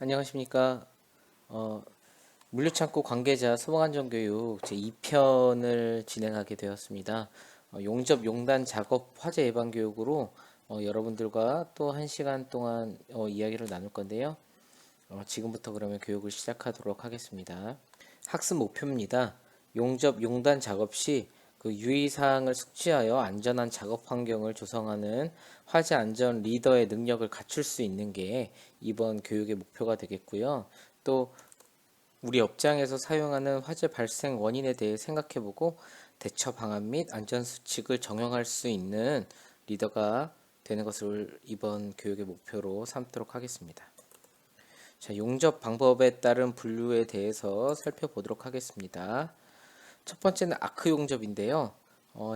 안녕하십니까. 어, 물류창고 관계자 소방안전교육 제2편을 진행하게 되었습니다. 용접 용단 작업 화재 예방 교육으로 여러분들과 또 1시간 동안 이야기를 나눌 건데요. 지금부터 그러면 교육을 시작하도록 하겠습니다. 학습 목표입니다. 용접 용단 작업 시 그 유의사항을 숙지하여 안전한 작업 환경을 조성하는 화재 안전 리더의 능력을 갖출 수 있는 게 이번 교육의 목표가 되겠고요. 또 우리 업장에서 사용하는 화재 발생 원인에 대해 생각해보고 대처 방안 및 안전 수칙을 정형할 수 있는 리더가 되는 것을 이번 교육의 목표로 삼도록 하겠습니다. 자, 용접 방법에 따른 분류에 대해서 살펴보도록 하겠습니다. 첫 번째는 아크 용접인데요.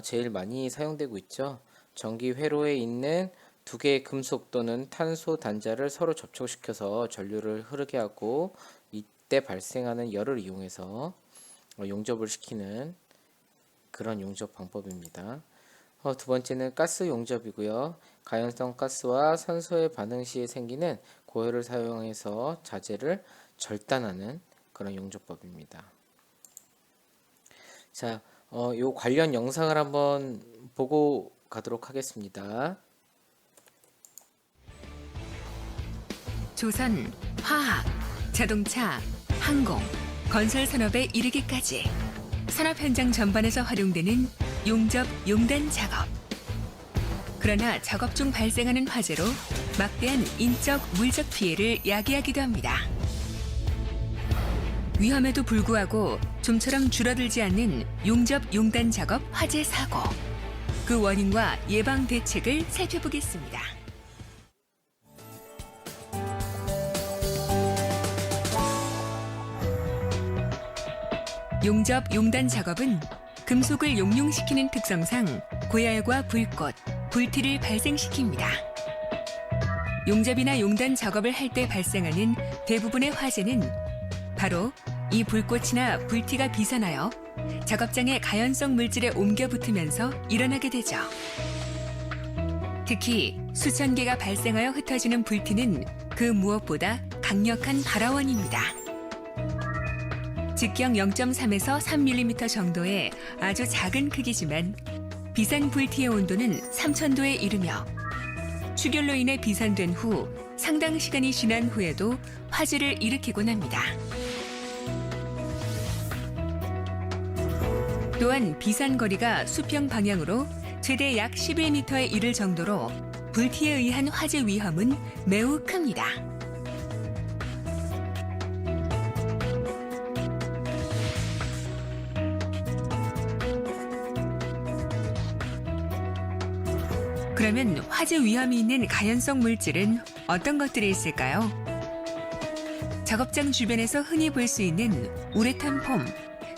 제일 많이 사용되고 있죠. 전기 회로에 있는 두 개의 금속 또는 탄소 단자를 서로 접촉시켜서 전류를 흐르게 하고 이때 발생하는 열을 이용해서 용접을 시키는 그런 용접 방법입니다. 두 번째는 가스 용접이고요. 가연성 가스와 산소의 반응 시에 생기는 고열을 사용해서 자재를 절단하는 그런 용접법입니다. 자, 요 관련 영상을 한번 보고 가도록 하겠습니다. 조선, 화학, 자동차, 항공, 건설 산업에 이르기까지 산업 현장 전반에서 활용되는 용접, 용단 작업. 그러나 작업 중 발생하는 화재로 막대한 인적, 물적 피해를 야기하기도 합니다. 위험에도 불구하고 좀처럼 줄어들지 않는 용접, 용단 작업 화재 사고. 그 원인과 예방 대책을 살펴보겠습니다. 용접, 용단 작업은 금속을 용융시키는 특성상 고열과 불꽃, 불티를 발생시킵니다. 용접이나 용단 작업을 할 때 발생하는 대부분의 화재는 바로 이 불꽃이나 불티가 비산하여 작업장의 가연성 물질에 옮겨 붙으면서 일어나게 되죠. 특히 수천 개가 발생하여 흩어지는 불티는 그 무엇보다 강력한 발화원입니다. 직경 0.3에서 3mm 정도의 아주 작은 크기지만 비산 불티의 온도는 3000도에 이르며 추결로 인해 비산된 후 상당 시간이 지난 후에도 화재를 일으키곤 합니다. 또한 비산 거리가 수평 방향으로 최대 약 11m에 이를 정도로 불티에 의한 화재 위험은 매우 큽니다. 그러면 화재 위험이 있는 가연성 물질은 어떤 것들이 있을까요? 작업장 주변에서 흔히 볼 수 있는 우레탄 폼,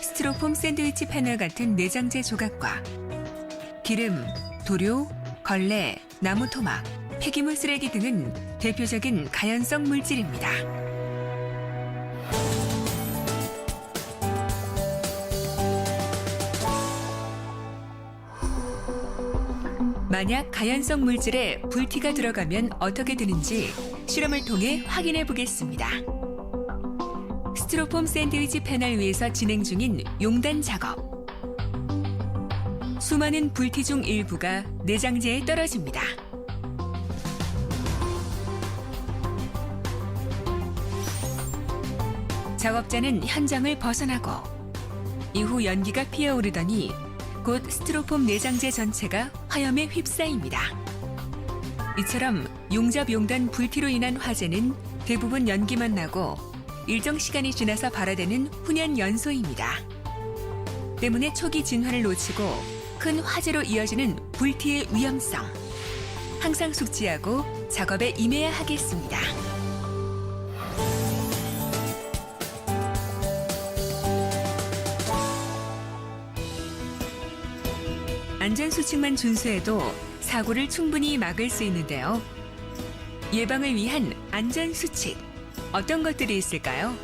스티로폼 샌드위치 패널 같은 내장재 조각과 기름, 도료, 걸레, 나무 토막, 폐기물 쓰레기 등은 대표적인 가연성 물질입니다. 만약 가연성 물질에 불티가 들어가면 어떻게 되는지 실험을 통해 확인해 보겠습니다. 스티로폼 샌드위치 패널 위에서 진행 중인 용단 작업. 수많은 불티 중 일부가 내장재에 떨어집니다. 작업자는 현장을 벗어나고 이후 연기가 피어오르더니 곧 스티로폼 내장재 전체가 화염에 휩싸입니다. 이처럼 용접 용단 불티로 인한 화재는 대부분 연기만 나고 일정 시간이 지나서 발화되는 훈연 연소입니다. 때문에 초기 진화를 놓치고 큰 화재로 이어지는 불티의 위험성. 항상 숙지하고 작업에 임해야 하겠습니다. 안전수칙만 준수해도 사고를 충분히 막을 수 있는데요. 예방을 위한 안전수칙, 어떤 것들이 있을까요?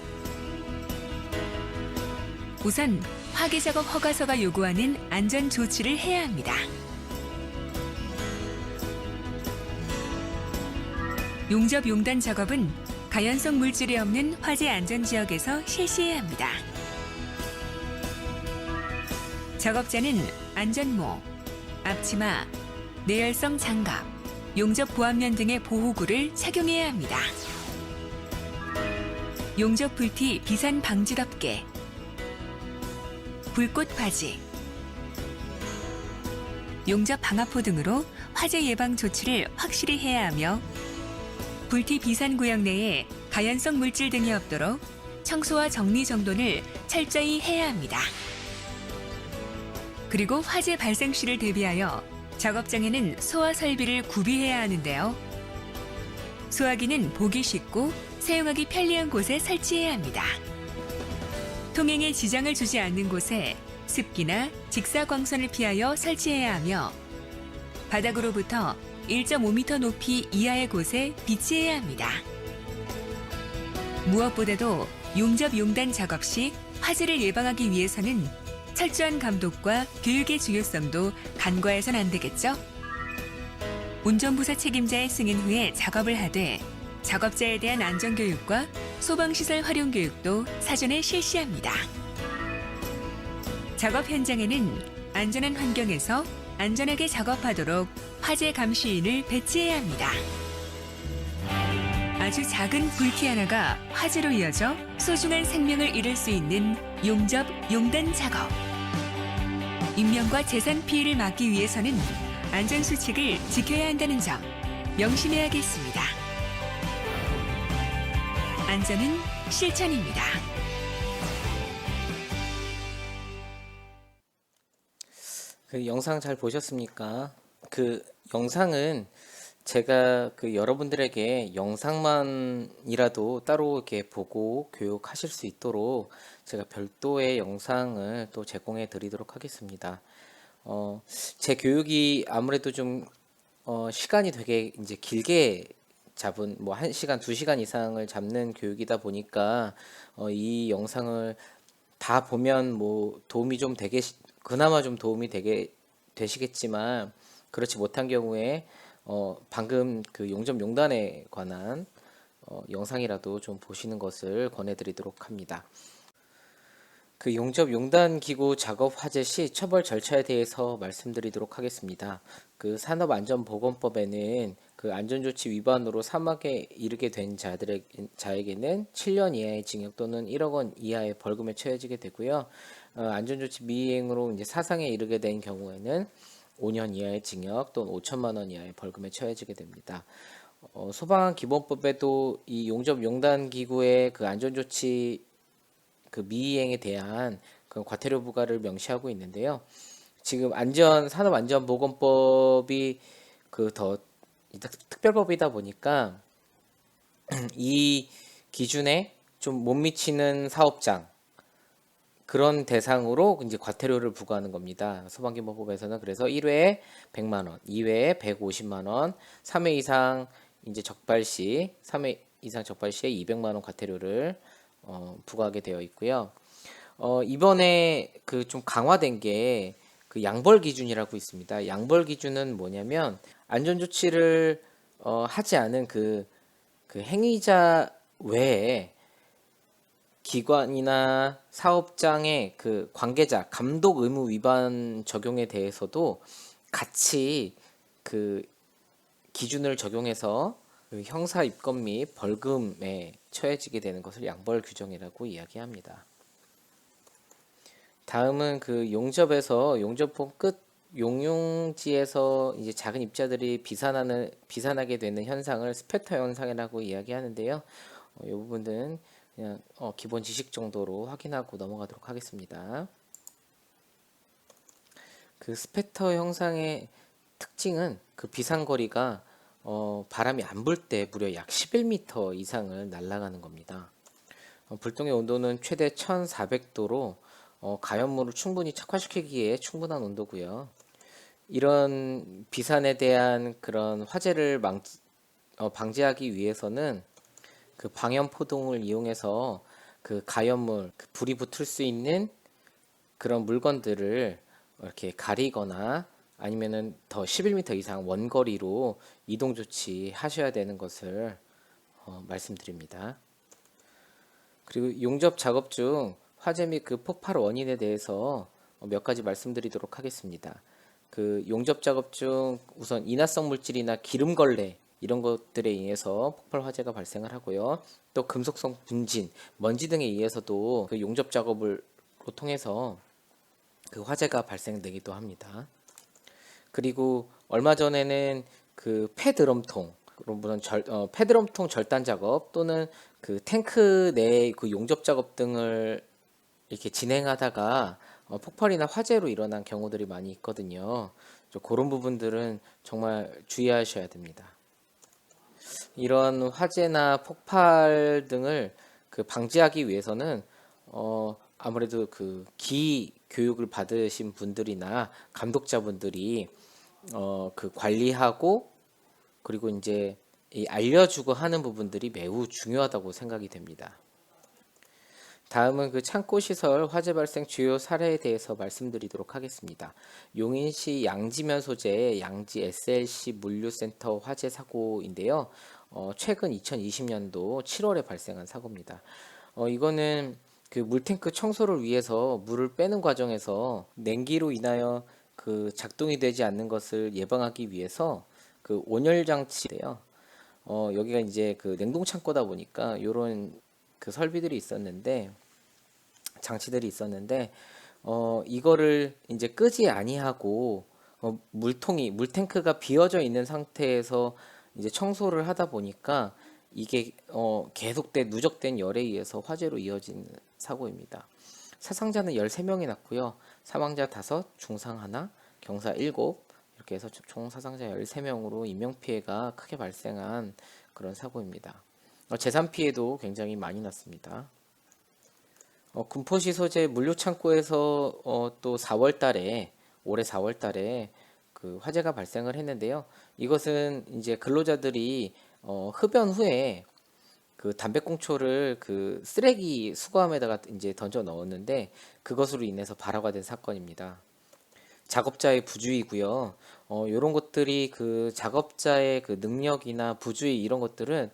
우선 화기작업 허가서가 요구하는 안전조치를 해야 합니다. 용접 용단 작업은 가연성 물질이 없는 화재 안전 지역에서 실시해야 합니다. 작업자는 안전모, 앞치마, 내열성 장갑, 용접 보안면 등의 보호구를 착용해야 합니다. 용접 불티 비산 방지 덮개, 불꽃 바지, 용접 방화포 등으로 화재 예방 조치를 확실히 해야 하며 불티 비산 구역 내에 가연성 물질 등이 없도록 청소와 정리 정돈을 철저히 해야 합니다. 그리고 화재 발생 시를 대비하여 작업장에는 소화 설비를 구비해야 하는데요. 소화기는 보기 쉽고 사용하기 편리한 곳에 설치해야 합니다. 통행에 지장을 주지 않는 곳에 습기나 직사광선을 피하여 설치해야 하며 바닥으로부터 1.5m 높이 이하의 곳에 비치해야 합니다. 무엇보다도 용접 용단 작업 시 화재를 예방하기 위해서는 철저한 감독과 교육의 중요성도 간과해선 안 되겠죠? 운전부사 책임자의 승인 후에 작업을 하되 작업자에 대한 안전교육과 소방시설 활용 교육도 사전에 실시합니다. 작업 현장에는 안전한 환경에서 안전하게 작업하도록 화재 감시인을 배치해야 합니다. 아주 작은 불티 하나가 화재로 이어져 소중한 생명을 잃을 수 있는 용접 용단 작업. 인명과 재산 피해를 막기 위해서는 안전수칙을 지켜야 한다는 점 명심해야겠습니다. 안전은 실천입니다. 그 영상 잘 보셨습니까? 그 영상은 제가 그 여러분들에게 영상만이라도 따로 이렇게 보고 교육하실 수 있도록 제가 별도의 영상을 또 제공해 드리도록 하겠습니다. 제 교육이 아무래도 좀 시간이 되게 이제 길게 잡은 뭐 1시간, 2시간 이상을 잡는 교육이다 보니까 이 영상을 다 보면 뭐 도움이 좀 되게 그나마 좀 도움이 되게 되시겠지만 그렇지 못한 경우에 방금 그 용접 용단에 관한 영상이라도 좀 보시는 것을 권해드리도록 합니다. 그 용접 용단 기구 작업 화재 시 처벌 절차에 대해서 말씀드리도록 하겠습니다. 그 산업안전보건법에는 그 안전조치 위반으로 사망에 이르게 된 자에게는 7년 이하의 징역 또는 1억 원 이하의 벌금에 처해지게 되고요. 안전조치 미이행으로 이제 사상에 이르게 된 경우에는 5년 이하의 징역 또는 5천만 원 이하의 벌금에 처해지게 됩니다. 소방기본법에도 이 용접 용단 기구의 그 안전조치 그 미이행에 대한 그 과태료 부과를 명시하고 있는데요. 지금 산업안전보건법이 그 더 특별법이다 보니까 이 기준에 좀 못 미치는 사업장 그런 대상으로 이제 과태료를 부과하는 겁니다. 소방기본법에서는 그래서 1회에 100만 원, 2회에 150만 원, 3회 이상 이제 적발 시 3회 이상 적발 시에 200만 원 과태료를 부과하게 되어 있고요. 이번에 그 좀 강화된 게 그 양벌 기준이라고 있습니다. 양벌 기준은 뭐냐면 안전조치를 하지 않은 그 행위자 외에 기관이나 사업장의 그 관계자 감독 의무 위반 적용에 대해서도 같이 그 기준을 적용해서 그 형사 입건 및 벌금에 처해지게 되는 것을 양벌 규정이라고 이야기합니다. 다음은 그 용접에서 용접품 끝 용융지에서 이제 작은 입자들이 비산하게 되는 현상을 스패터 현상이라고 이야기하는데요. 이 부분은 그냥 기본 지식 정도로 확인하고 넘어가도록 하겠습니다. 그 스패터 현상의 특징은 그 비산거리가 바람이 안 불 때 무려 약 11m 이상을 날아가는 겁니다. 불똥의 온도는 최대 1400도로 가연물을 충분히 착화시키기에 충분한 온도고요. 이런 비산에 대한 그런 화재를 방지하기 위해서는 그 방염포동을 이용해서 그 가연물, 그 불이 붙을 수 있는 그런 물건들을 이렇게 가리거나 아니면은 더 11m 이상 원거리로 이동 조치하셔야 되는 것을 말씀드립니다. 그리고 용접 작업 중 화재 및 그 폭발 원인에 대해서 몇 가지 말씀드리도록 하겠습니다. 그 용접 작업 중 우선 인화성 물질이나 기름걸레 이런 것들에 의해서 폭발 화재가 발생을 하고요. 또 금속성 분진, 먼지 등에 의해서도 그 용접 작업을 통해서 그 화재가 발생되기도 합니다. 그리고 얼마 전에는 그 폐드럼통, 물론 폐드럼통 절단 작업 또는 그 탱크 내 그 용접 작업 등을 이렇게 진행하다가 폭발이나 화재로 일어난 경우들이 많이 있거든요. 그런 부분들은 정말 주의하셔야 됩니다. 이런 화재나 폭발 등을 그 방지하기 위해서는 아무래도 그 기 교육을 받으신 분들이나 감독자분들이 그 관리하고 그리고 이제 이 알려주고 하는 부분들이 매우 중요하다고 생각이 됩니다. 다음은 그 창고 시설 화재 발생 주요 사례에 대해서 말씀드리도록 하겠습니다. 용인시 양지면 소재의 양지 SLC 물류센터 화재 사고인데요. 최근 2020년도 7월에 발생한 사고입니다. 이거는 그 물탱크 청소를 위해서 물을 빼는 과정에서 냉기로 인하여 그 작동이 되지 않는 것을 예방하기 위해서 그 온열 장치인데요. 여기가 이제 그 냉동 창고다 보니까 이런 그 설비들이 있었는데 장치들이 있었는데 이거를 이제 끄지 아니하고 물탱크가 비어져 있는 상태에서 이제 청소를 하다 보니까 이게 계속된 누적된 열에 의해서 화재로 이어진 사고입니다. 사상자는 13명이 났고요. 사망자 5, 중상 1, 경사 7 이렇게 해서 총 사상자 13명으로 인명피해가 크게 발생한 그런 사고입니다. 재산 피해도 굉장히 많이 났습니다. 군포시 소재 물류창고에서 또 4월 달에 올해 4월 달에 그 화재가 발생을 했는데요. 이것은 이제 근로자들이 흡연 후에 그 담배꽁초를 그 쓰레기 수거함에다가 이제 던져 넣었는데 그것으로 인해서 발화가 된 사건입니다. 작업자의 부주의고요. 이런 것들이 그 작업자의 그 능력이나 부주의 이런 것들은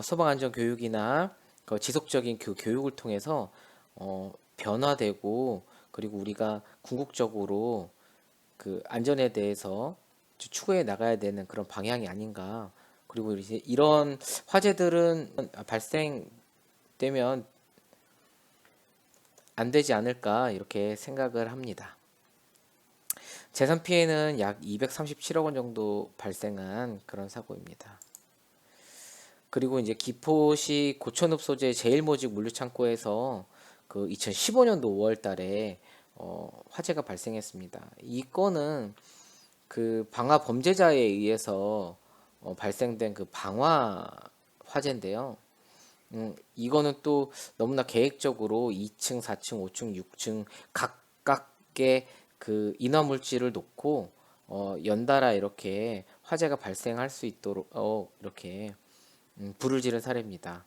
소방안전 교육이나 그 지속적인 그 교육을 통해서 변화되고 그리고 우리가 궁극적으로 그 안전에 대해서 추구해 나가야 되는 그런 방향이 아닌가. 그리고 이제 이런 화재들은 발생되면 안 되지 않을까 이렇게 생각을 합니다. 재산 피해는 약 237억 원 정도 발생한 그런 사고입니다. 그리고 이제 기포시 고천읍 소재 제일모직 물류창고에서 그 2015년도 5월 달에 화재가 발생했습니다. 이 건은 그 방화 범죄자에 의해서 발생된 그 방화 화재인데요. 이거는 또 너무나 계획적으로 2층, 4층, 5층, 6층 각각의 그 인화 물질을 놓고 연달아 이렇게 화재가 발생할 수 있도록 이렇게 불을 지른 사례입니다.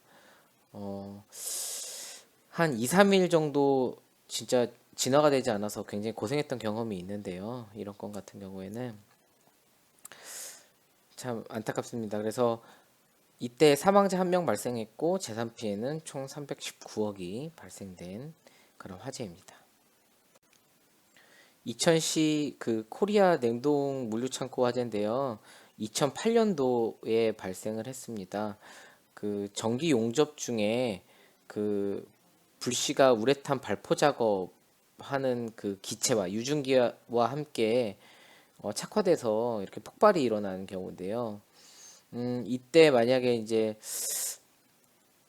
한 2, 3일 정도 진짜 진화가 되지 않아서 굉장히 고생했던 경험이 있는데요. 이런 건 같은 경우에는 참 안타깝습니다. 그래서 이때 사망자 1명 발생했고 재산 피해는 총 319억이 발생된 그런 화재입니다. 이천시 그 코리아 냉동 물류창고 화재인데요. 2008년도에 발생을 했습니다. 그 전기 용접 중에 그 불씨가 우레탄 발포 작업하는 그 기체와 유증기와 함께 착화돼서 이렇게 폭발이 일어나는 경우인데요. 이때 만약에 이제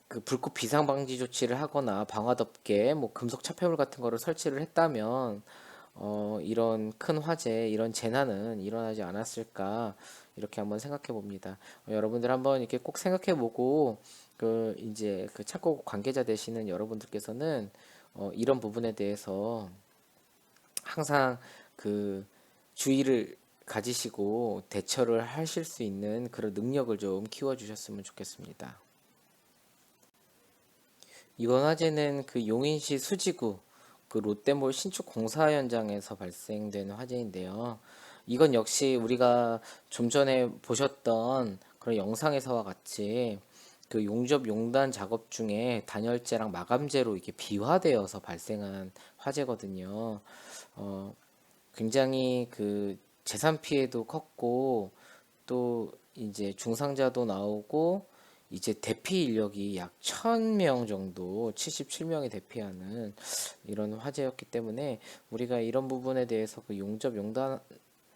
그 불꽃 비상 방지 조치를 하거나 방화덮개, 뭐 금속 차폐물 같은 거를 설치를 했다면 이런 큰 화재, 이런 재난은 일어나지 않았을까 이렇게 한번 생각해 봅니다. 여러분들 한번 이렇게 꼭 생각해 보고 그 이제 그 창고 관계자 되시는 여러분들께서는 이런 부분에 대해서 항상 그 주의를 가지시고 대처를 하실 수 있는 그런 능력을 좀 키워 주셨으면 좋겠습니다. 이번 화재는 그 용인시 수지구 그 롯데몰 신축 공사 현장에서 발생된 화재인데요. 이건 역시 우리가 좀 전에 보셨던 그런 영상에서와 같이 그 용접 용단 작업 중에 단열재랑 마감재로 이게 비화되어서 발생한 화재거든요. 어, 굉장히 그 재산 피해도 컸고 또 이제 중상자도 나오고 이제 대피 인력이 약 1000명 정도 77명이 대피하는 이런 화재였기 때문에 우리가 이런 부분에 대해서 그 용접 용단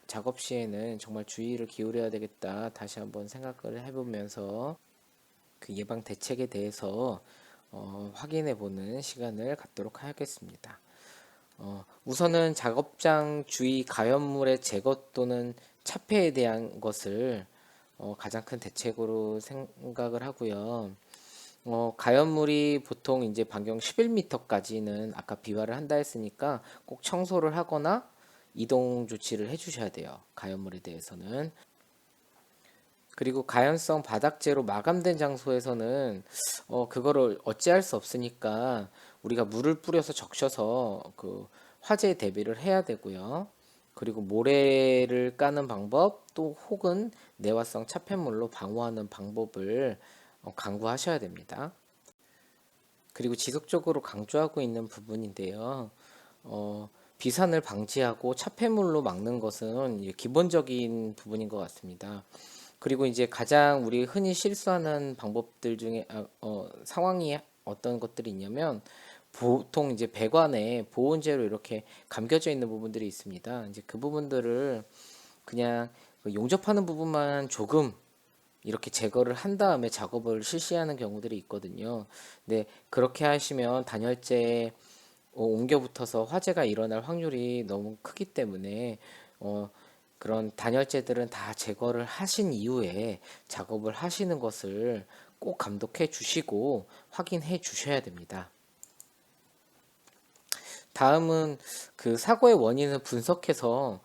작업 시에는 정말 주의를 기울여야 되겠다 다시 한번 생각을 해보면서 그 예방 대책에 대해서 확인해 보는 시간을 갖도록 하겠습니다. 우선은 작업장 주위 가연물의 제거 또는 차폐에 대한 것을 가장 큰 대책으로 생각을 하고요. 가연물이 보통 이제 반경 11m까지는 아까 비화를 한다 했으니까 꼭 청소를 하거나 이동 조치를 해주셔야 돼요. 가연물에 대해서는. 그리고 가연성 바닥재로 마감된 장소에서는 그거를 어찌할 수 없으니까 우리가 물을 뿌려서 적셔서 그 화재에 대비를 해야 되고요. 그리고 모래를 까는 방법 또 혹은 내화성 차폐물로 방호하는 방법을 강구하셔야 됩니다. 그리고 지속적으로 강조하고 있는 부분인데요. 비산을 방지하고 차폐물로 막는 것은 기본적인 부분인 것 같습니다. 그리고 이제 가장 우리 흔히 실수하는 방법들 중에 상황이 어떤 것들이 있냐면 보통 이제 배관에 보온재로 이렇게 감겨져 있는 부분들이 있습니다. 이제 그 부분들을 그냥 그 용접하는 부분만 조금 이렇게 제거를 한 다음에 작업을 실시하는 경우들이 있거든요. 근데 그렇게 하시면 단열재에 옮겨 붙어서 화재가 일어날 확률이 너무 크기 때문에 그런 단열재들은 다 제거를 하신 이후에 작업을 하시는 것을 꼭 감독해 주시고 확인해 주셔야 됩니다. 다음은 그 사고의 원인을 분석해서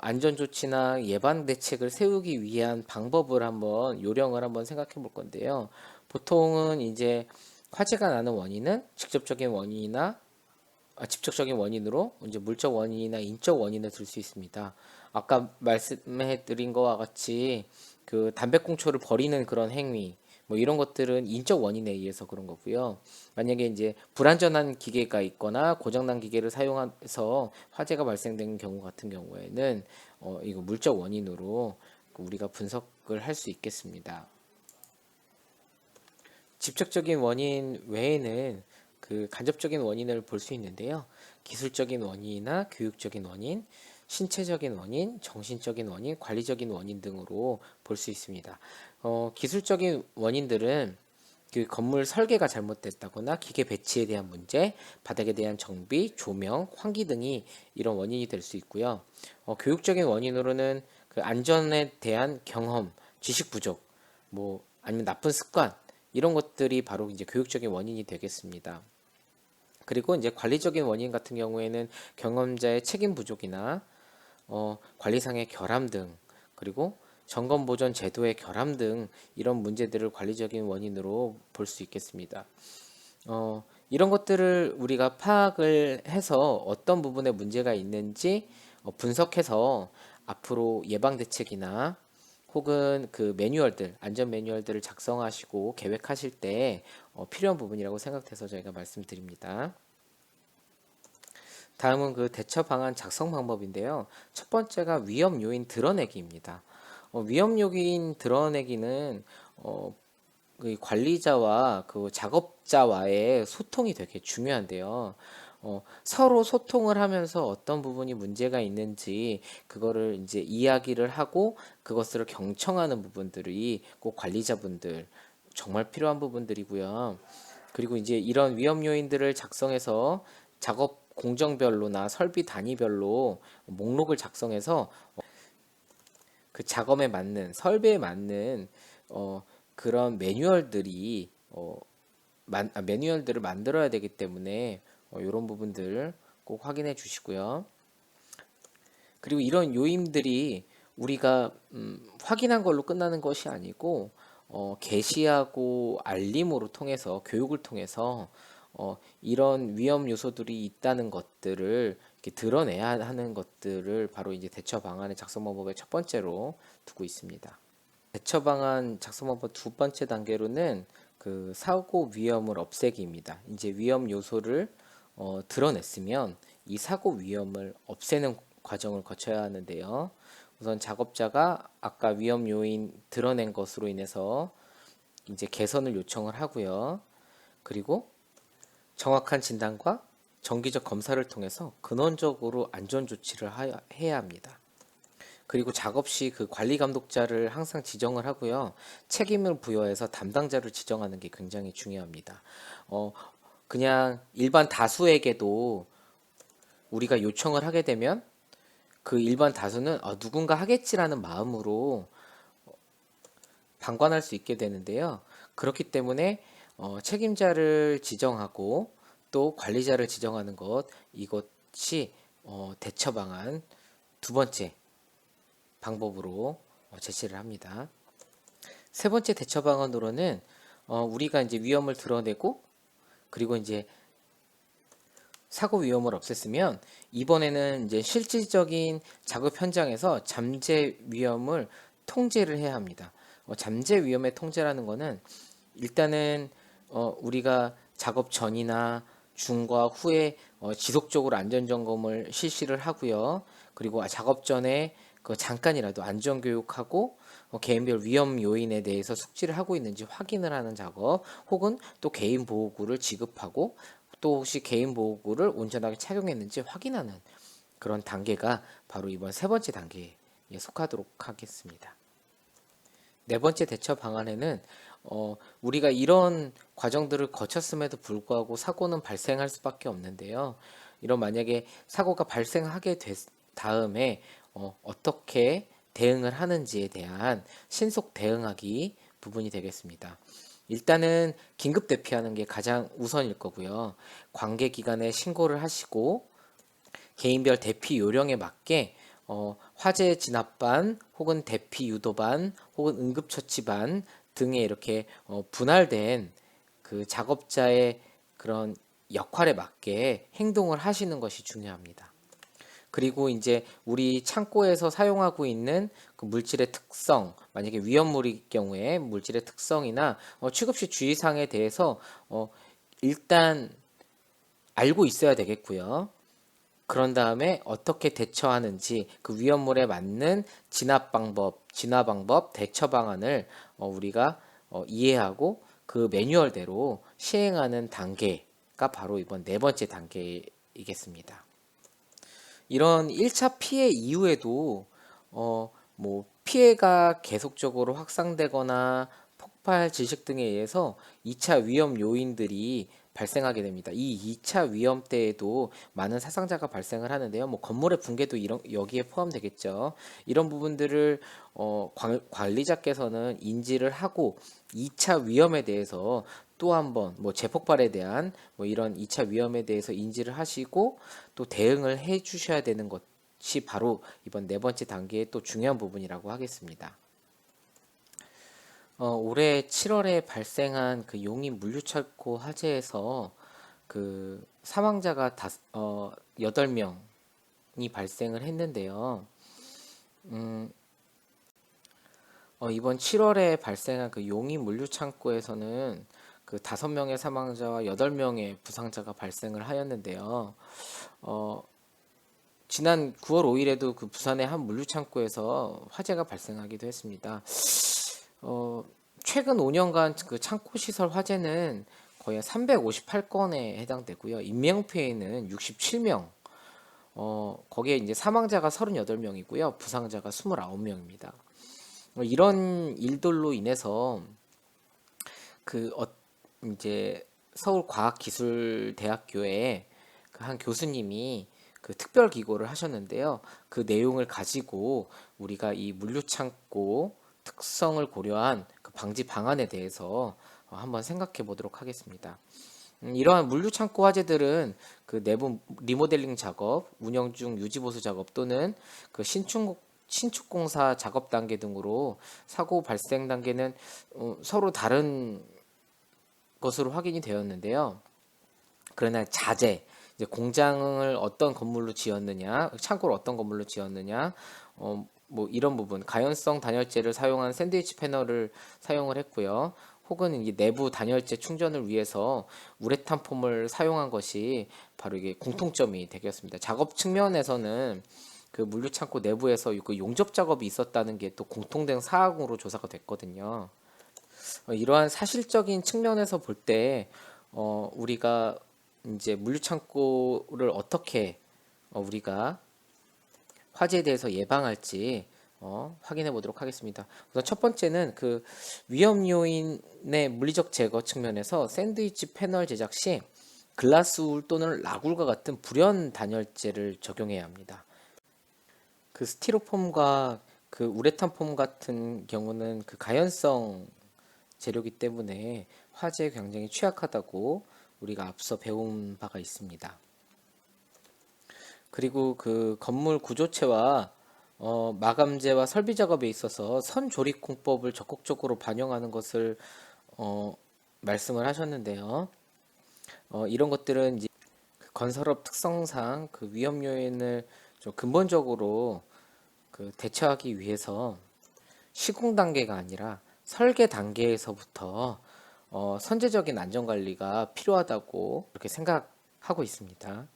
안전조치나 예방 대책을 세우기 위한 방법을 한번 요령을 한번 생각해 볼 건데요. 보통은 이제 화재가 나는 원인은 직접적인 원인으로 이제 물적 원인이나 인적 원인을 들 수 있습니다. 아까 말씀해 드린 거와 같이 그 담배꽁초를 버리는 그런 행위 뭐 이런 것들은 인적 원인에 의해서 그런 거고요. 만약에 이제 불안전한 기계가 있거나 고장난 기계를 사용해서 화재가 발생된 경우 같은 경우에는 이거 물적 원인으로 우리가 분석을 할 수 있겠습니다. 직접적인 원인 외에는 그 간접적인 원인을 볼 수 있는데요. 기술적인 원인이나 교육적인 원인, 신체적인 원인, 정신적인 원인, 관리적인 원인 등으로 볼 수 있습니다. 기술적인 원인들은 그 건물 설계가 잘못됐다거나 기계 배치에 대한 문제, 바닥에 대한 정비, 조명, 환기 등이 이런 원인이 될 수 있고요. 교육적인 원인으로는 그 안전에 대한 경험, 지식 부족, 뭐 아니면 나쁜 습관 이런 것들이 바로 이제 교육적인 원인이 되겠습니다. 그리고 이제 관리적인 원인 같은 경우에는 경험자의 책임 부족이나 관리상의 결함 등 그리고 점검 보전 제도의 결함 등 이런 문제들을 관리적인 원인으로 볼 수 있겠습니다. 이런 것들을 우리가 파악을 해서 어떤 부분에 문제가 있는지 분석해서 앞으로 예방 대책이나 혹은 그 매뉴얼들, 안전 매뉴얼들을 작성하시고 계획하실 때 필요한 부분이라고 생각돼서 저희가 말씀드립니다. 다음은 그 대처 방안 작성 방법인데요. 첫 번째가 위험 요인 드러내기입니다. 위험 요인 드러내기는 그 관리자와 그 작업자와의 소통이 되게 중요한데요. 서로 소통을 하면서 어떤 부분이 문제가 있는지 그거를 이제 이야기를 하고 그것을 경청하는 부분들이 꼭 관리자분들 정말 필요한 부분들이고요. 그리고 이제 이런 위험 요인들을 작성해서 작업 공정별로나 설비 단위별로 목록을 작성해서 그 작업에 맞는 설비에 맞는 그런 매뉴얼들을 만들어야 되기 때문에 이런 부분들 꼭 확인해 주시고요. 그리고 이런 요인들이 우리가 확인한 걸로 끝나는 것이 아니고 게시하고 알림으로 통해서 교육을 통해서 이런 위험 요소들이 있다는 것들을 이렇게 드러내야 하는 것들을 바로 이제 대처 방안의 작성 방법의 첫 번째로 두고 있습니다. 대처 방안 작성 방법 두 번째 단계로는 그 사고 위험을 없애기입니다. 이제 위험 요소를 드러냈으면 이 사고 위험을 없애는 과정을 거쳐야 하는데요. 우선 작업자가 아까 위험 요인 드러낸 것으로 인해서 이제 개선을 요청을 하고요. 그리고 정확한 진단과 정기적 검사를 통해서 근원적으로 안전 조치를 해야 합니다. 그리고 작업 시 그 관리 감독자를 항상 지정을 하고요. 책임을 부여해서 담당자를 지정하는 게 굉장히 중요합니다. 그냥 일반 다수에게도 우리가 요청을 하게 되면 그 일반 다수는 누군가 하겠지라는 마음으로 방관할 수 있게 되는데요. 그렇기 때문에 책임자를 지정하고 또 관리자를 지정하는 것, 이것이 대처 방안 두 번째 방법으로 제시를 합니다. 세 번째 대처 방안으로는 우리가 이제 위험을 드러내고 그리고 이제 사고 위험을 없앴으면 이번에는 이제 실질적인 작업 현장에서 잠재 위험을 통제를 해야 합니다. 잠재 위험의 통제라는 거는 일단은 우리가 작업 전이나 중과 후에 지속적으로 안전 점검을 실시를 하고요. 그리고 작업 전에 그 잠깐이라도 안전 교육하고 개인별 위험 요인에 대해서 숙지를 하고 있는지 확인을 하는 작업, 혹은 또 개인 보호구를 지급하고 또 혹시 개인 보호구를 온전하게 착용했는지 확인하는 그런 단계가 바로 이번 세 번째 단계에 속하도록 하겠습니다. 네 번째 대처 방안에는 우리가 이런 과정들을 거쳤음에도 불구하고 사고는 발생할 수밖에 없는데요. 이런 만약에 사고가 발생하게 된 다음에 어떻게 대응을 하는지에 대한 신속 대응하기 부분이 되겠습니다. 일단은 긴급 대피하는 게 가장 우선일 거고요. 관계 기관에 신고를 하시고 개인별 대피 요령에 맞게 화재 진압반 혹은 대피 유도반 혹은 응급처치반 등에 이렇게 분할된 그 작업자의 그런 역할에 맞게 행동을 하시는 것이 중요합니다. 그리고 이제 우리 창고에서 사용하고 있는 그 물질의 특성, 만약에 위험물일 경우에 물질의 특성이나 취급 시 주의사항에 대해서 일단 알고 있어야 되겠고요. 그런 다음에 어떻게 대처하는지 그 위험물에 맞는 진압 방법, 대처 방안을 우리가 이해하고 그 매뉴얼대로 시행하는 단계가 바로 이번 네 번째 단계이겠습니다. 이런 1차 피해 이후에도 뭐 피해가 계속적으로 확산되거나 폭발 질식 등에 의해서 2차 위험 요인들이 발생하게 됩니다. 이 2차 위험 때에도 많은 사상자가 발생을 하는데요. 뭐 건물의 붕괴도 여기에 포함되겠죠. 이런 부분들을 관리자께서는 인지를 하고 2차 위험에 대해서 또 한번 뭐 재폭발에 대한 뭐 이런 2차 위험에 대해서 인지를 하시고 또 대응을 해 주셔야 되는 것이 바로 이번 네 번째 단계의 또 중요한 부분이라고 하겠습니다. 올해 7월에 발생한 그 용인 물류창고 화재에서 그 사망자가 8명이 발생을 했는데요. 이번 7월에 발생한 그 용인 물류창고에서는 그 5명의 사망자와 8명의 부상자가 발생을 하였는데요. 지난 9월 5일에도 그 부산의 한 물류창고에서 화재가 발생하기도 했습니다. 최근 5년간 그 창고 시설 화재는 거의 358건에 해당되고요. 인명피해는 67명. 거기에 이제 사망자가 38명이고요. 부상자가 29명입니다. 이런 일들로 인해서 그 이제 서울과학기술대학교에 그 한 교수님이 그 특별 기고를 하셨는데요. 그 내용을 가지고 우리가 이 물류창고 특성을 고려한 그 방지 방안에 대해서 한번 생각해 보도록 하겠습니다. 이러한 물류창고 화재들은 그 내부 리모델링 작업, 운영 중 유지보수 작업 또는 그 신축공사 작업 단계 등으로 사고 발생 단계는 서로 다른 것으로 확인이 되었는데요. 그러나 자재, 이제 공장을 어떤 건물로 지었느냐, 창고를 어떤 건물로 지었느냐, 뭐 이런 부분, 가연성 단열재를 사용한 샌드위치 패널을 사용을 했고요. 혹은 이 내부 단열재 충전을 위해서 우레탄 폼을 사용한 것이 바로 이게 공통점이 되겠습니다. 작업 측면에서는 그 물류 창고 내부에서 그 용접 작업이 있었다는 게 또 공통된 사항으로 조사가 됐거든요. 이러한 사실적인 측면에서 볼 때 우리가 이제 물류 창고를 어떻게 우리가 화재에 대해서 예방할지 확인해 보도록 하겠습니다. 우선 첫 번째는 그 위험 요인의 물리적 제거 측면에서 샌드위치 패널 제작 시 글라스울 또는 라굴과 같은 불연 단열재를 적용해야 합니다. 그 스티로폼과 그 우레탄 폼 같은 경우는 그 가연성 재료이기 때문에 화재에 굉장히 취약하다고 우리가 앞서 배운 바가 있습니다. 그리고 그 건물 구조체와 마감재와 설비 작업에 있어서 선조립공법을 적극적으로 반영하는 것을 말씀을 하셨는데요. 이런 것들은 이제 그 건설업 특성상 그 위험 요인을 좀 근본적으로 그 대처하기 위해서 시공 단계가 아니라 설계 단계에서부터 선제적인 안전 관리가 필요하다고 그렇게 생각하고 있습니다.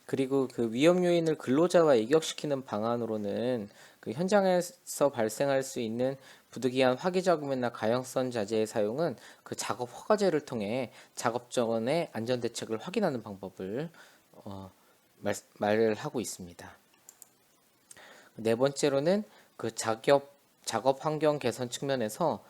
그리고 그 위험 요인을 근로자와 이격시키는 방안으로는 그 현장에서 발생할 수 있는 부득이한 화기 작업이나 가연성 자재의 사용은 그 작업 허가제를 통해 작업 전의 안전 대책을 확인하는 방법을 말을 하고 있습니다. 네 번째로는 그 작업 환경 개선 측면에서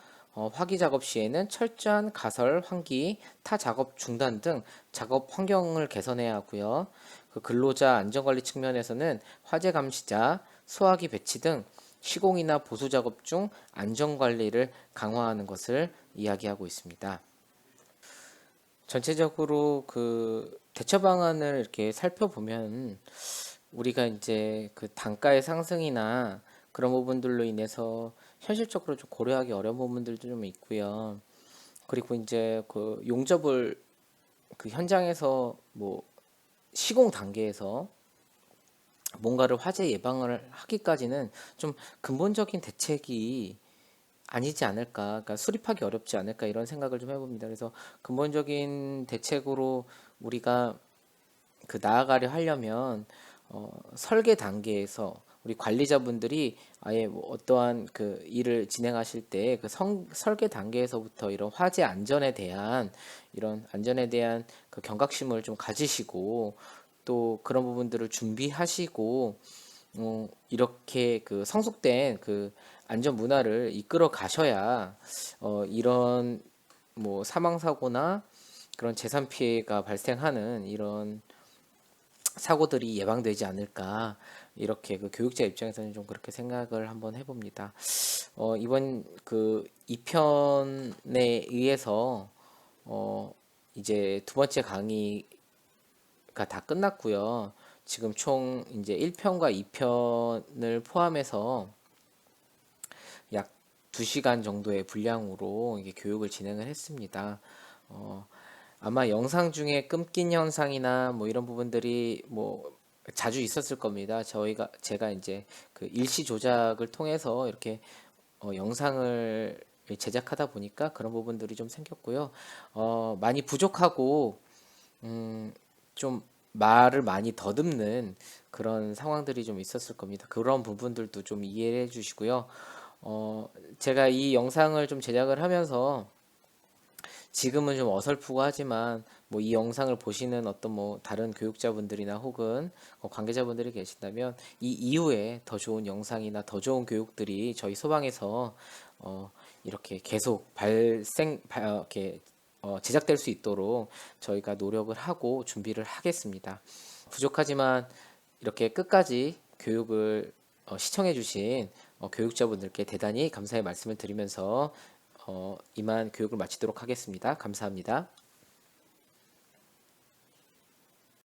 화기 작업 시에는 철저한 가설, 환기, 타 작업 중단 등 작업 환경을 개선해야 하고요. 그 근로자 안전관리 측면에서는 화재 감시자, 소화기 배치 등 시공이나 보수 작업 중 안전관리를 강화하는 것을 이야기하고 있습니다. 전체적으로 그 대처 방안을 이렇게 살펴보면 우리가 이제 그 단가의 상승이나 그런 부분들로 인해서 현실적으로 좀 고려하기 어려운 부분들도 좀 있고요. 그리고 이제 그 용접을 그 현장에서 뭐 시공 단계에서 뭔가를 화재 예방을 하기까지는 좀 근본적인 대책이 아니지 않을까, 그러니까 수립하기 어렵지 않을까 이런 생각을 좀 해봅니다. 그래서 근본적인 대책으로 우리가 그 나아가려 하려면 설계 단계에서 우리 관리자분들이 아예 뭐 어떠한 그 일을 진행하실 때 그 설계 단계에서부터 이런 화재 안전에 대한 그 경각심을 좀 가지시고 또 그런 부분들을 준비하시고 이렇게 그 성숙된 그 안전 문화를 이끌어 가셔야 이런 뭐 사망 사고나 그런 재산 피해가 발생하는 이런 사고들이 예방되지 않을까 이렇게 그 교육자 입장에서는 좀 그렇게 생각을 한번 해봅니다. 이번 그 2편에 의해서 이제 두 번째 강의가 다 끝났고요. 지금 총 이제 1편과 2편을 포함해서 약 2시간 정도의 분량으로 이게 교육을 진행을 했습니다. 아마 영상 중에 끊긴 현상이나 뭐 이런 부분들이 뭐 자주 있었을 겁니다. 제가 이제 그 일시 조작을 통해서 이렇게 영상을 제작하다 보니까 그런 부분들이 좀 생겼고요. 많이 부족하고 좀 말을 많이 더듬는 그런 상황들이 좀 있었을 겁니다. 그런 부분들도 좀 이해해 주시고요. 제가 이 영상을 좀 제작을 하면서 지금은 좀 어설프고 하지만 뭐 이 영상을 보시는 어떤 뭐 다른 교육자분들이나 혹은 관계자분들이 계신다면 이 이후에 더 좋은 영상이나 더 좋은 교육들이 저희 소방에서 이렇게 계속 이렇게 제작될 수 있도록 저희가 노력을 하고 준비를 하겠습니다. 부족하지만 이렇게 끝까지 교육을 시청해 주신 교육자분들께 대단히 감사의 말씀을 드리면서 이만 교육을 마치도록 하겠습니다. 감사합니다.